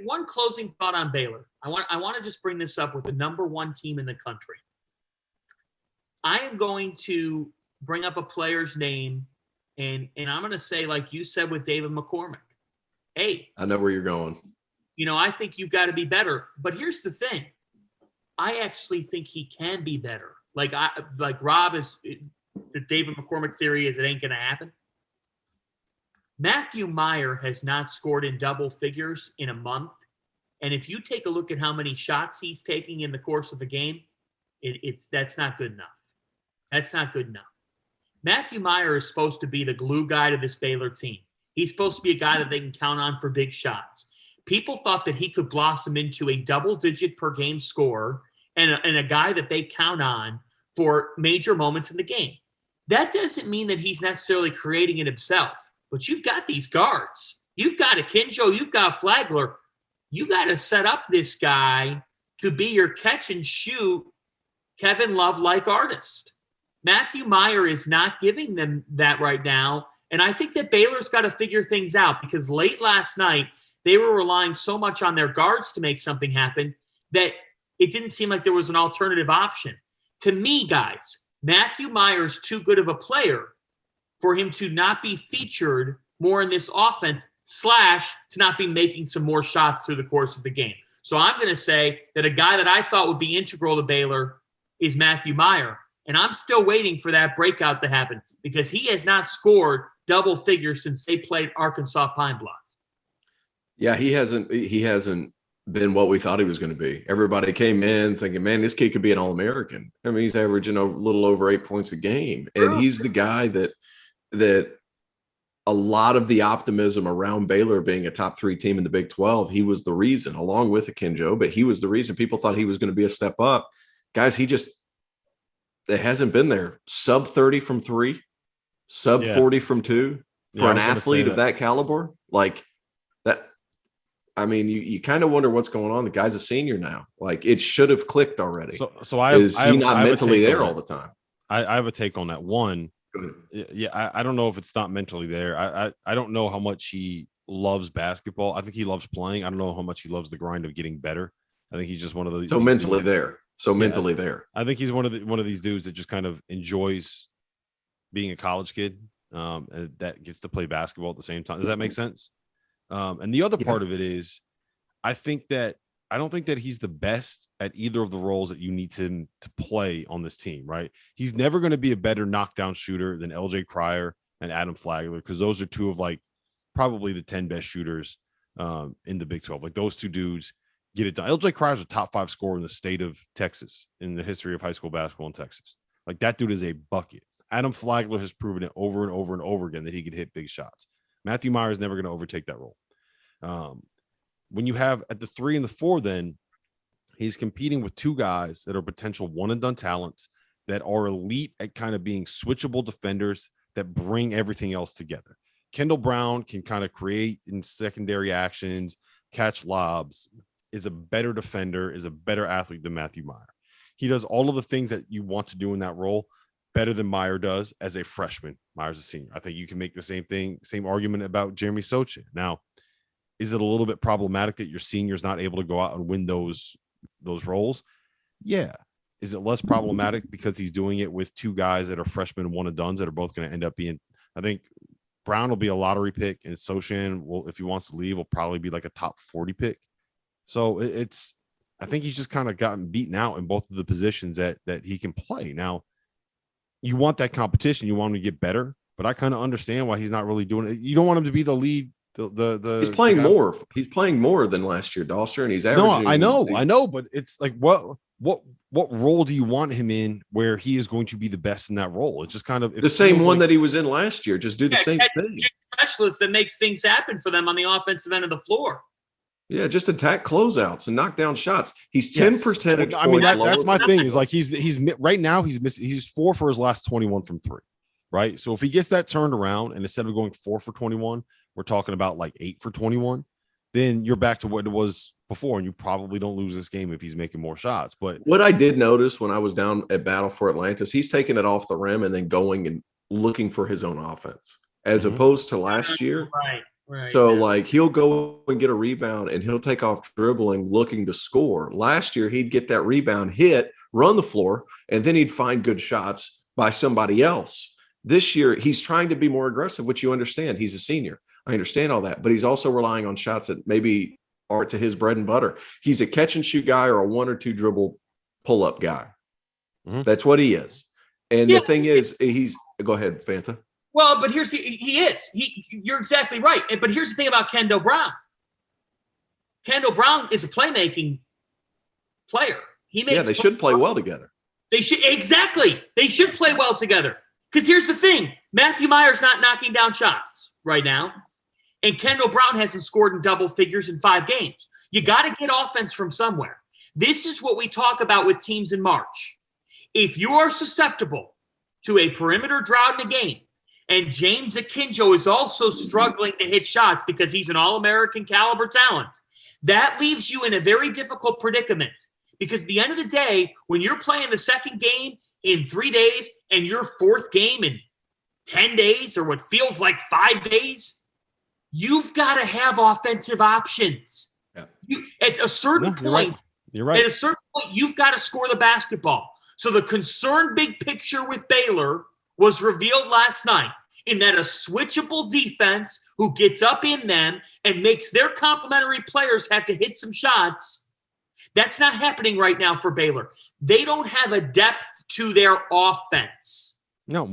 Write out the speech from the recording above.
one closing thought on Baylor. I want to just bring this up with the number one team in the country. I am going to bring up a player's name, and I'm going to say, like you said with David McCormick, hey, I know where you're going. I think you've got to be better. But here's the thing. I actually think he can be better. Like Rob is the David McCormick theory is it ain't going to happen. Matthew Meyer has not scored in double figures in a month. And if you take a look at how many shots he's taking in the course of a game, that's not good enough. That's not good enough. Matthew Meyer is supposed to be the glue guy to this Baylor team. He's supposed to be a guy that they can count on for big shots. People thought that he could blossom into a double-digit per game scorer and a guy that they count on for major moments in the game. That doesn't mean that he's necessarily creating it himself, but you've got these guards. You've got Akinjo. You've got Flagler. You got to set up this guy to be your catch-and-shoot Kevin Love-like artist. Matthew Meyer is not giving them that right now, and I think that Baylor's got to figure things out because late last night, they were relying so much on their guards to make something happen that it didn't seem like there was an alternative option. To me, guys, Matthew Meyer's too good of a player for him to not be featured more in this offense / to not be making some more shots through the course of the game. So I'm going to say that a guy that I thought would be integral to Baylor is Matthew Meyer. And I'm still waiting for that breakout to happen because he has not scored double figures since they played Arkansas Pine Bluff. Yeah, he hasn't been what we thought he was going to be. Everybody came in thinking, man, this kid could be an All-American. I mean, he's averaging a little over 8 points a game. And he's the guy that a lot of the optimism around Baylor being a top 3 team in the Big 12, he was the reason, along with Akinjo, but he was the reason people thought he was going to be a step up. Guys, it hasn't been there. Sub 30 from 3, sub 40 from 2 for an athlete of that caliber. Like that. I mean, you kind of wonder what's going on. The guy's a senior now. Like it should have clicked already. So is he not mentally there all the time? I have a take on that. One, yeah, I don't know if it's not mentally there. I don't know how much he loves basketball. I think he loves playing. I don't know how much he loves the grind of getting better. I think he's just one of those. So mentally there. Mentally there. I think he's one of these dudes that just kind of enjoys being a college kid that gets to play basketball at the same time. Does that make sense? And the other part of it is, I don't think that he's the best at either of the roles that you need him to play on this team, right? He's never going to be a better knockdown shooter than LJ Cryer and Adam Flagler, because those are two of like probably the 10 best shooters in the Big 12. Like those two dudes get it done. LJ Cryer is a top 5 scorer in the state of Texas in the history of high school basketball in Texas. Like that dude is a bucket. Adam Flagler has proven it over and over and over again that he could hit big shots. Matthew Meyer is never going to overtake that role. When you have at the 3 and the 4, then he's competing with 2 guys that are potential one and done talents that are elite at kind of being switchable defenders that bring everything else together. Kendall Brown can kind of create in secondary actions, catch lobs, is a better defender, is a better athlete than Matthew Meyer. He does all of the things that you want to do in that role better than Meyer does as a freshman. Meyer's a senior. I think you can make the same argument about Jeremy Sochan. Now, is it a little bit problematic that your senior's not able to go out and win those roles? Yeah. Is it less problematic because he's doing it with 2 guys that are freshmen and one and dones that are both going to end up being, I think Brown will be a lottery pick and Sochan will, if he wants to leave, will probably be like a top 40 pick. So I think he's just kind of gotten beaten out in both of the positions that he can play. Now, you want that competition. You want him to get better, but I kind of understand why he's not really doing it. You don't want him to be the lead. He's playing more. He's playing more than last year, Doster, and he's averaging. No, I know, but it's like what role do you want him in where he is going to be the best in that role? It's just kind of the same one that he was in last year. Just do the same thing. Specialist that makes things happen for them on the offensive end of the floor. Yeah, just attack closeouts and knock down shots. He's 10 percentage points. I mean, that's my thing. Is like he's right now he's missing. He's 4 for his last 21 from 3. Right. So if he gets that turned around and instead of going 4 for 21, we're talking about like 8 for 21, then you're back to what it was before. And you probably don't lose this game if he's making more shots. But what I did notice when I was down at Battle for Atlantis, he's taking it off the rim and then going and looking for his own offense as opposed to last year. Right. Right. So like he'll go and get a rebound and he'll take off dribbling, looking to score. Last year, he'd get that rebound, hit, run the floor, and then he'd find good shots by somebody else. This year, he's trying to be more aggressive, which you understand. He's a senior. I understand all that, but he's also relying on shots that maybe aren't to his bread and butter. He's a catch and shoot guy or a 1 or 2 dribble pull up guy. Mhm. That's what he is. And the thing is, go ahead, Fanta. Well, but he is. You're exactly right. But here's the thing about Kendall Brown. Kendall Brown is a playmaking player. They should play well together. They should play well together. Because here's the thing: Matthew Meyer's not knocking down shots right now, and Kendall Brown hasn't scored in double figures in 5 games. You got to get offense from somewhere. This is what we talk about with teams in March. If you are susceptible to a perimeter drought in a game, and James Akinjo is also struggling to hit shots because he's an All-American caliber talent, that leaves you in a very difficult predicament. Because at the end of the day, when you're playing the second game in 3 days and your 4th game in 10 days or what feels like 5 days, you've got to have offensive options. Yeah. At a certain point, You're right. At a certain point, you've got to score the basketball. So the concerned big picture with Baylor was revealed last night in that a switchable defense who gets up in them and makes their complementary players have to hit some shots. That's not happening right now for Baylor. They don't have a depth to their offense. No,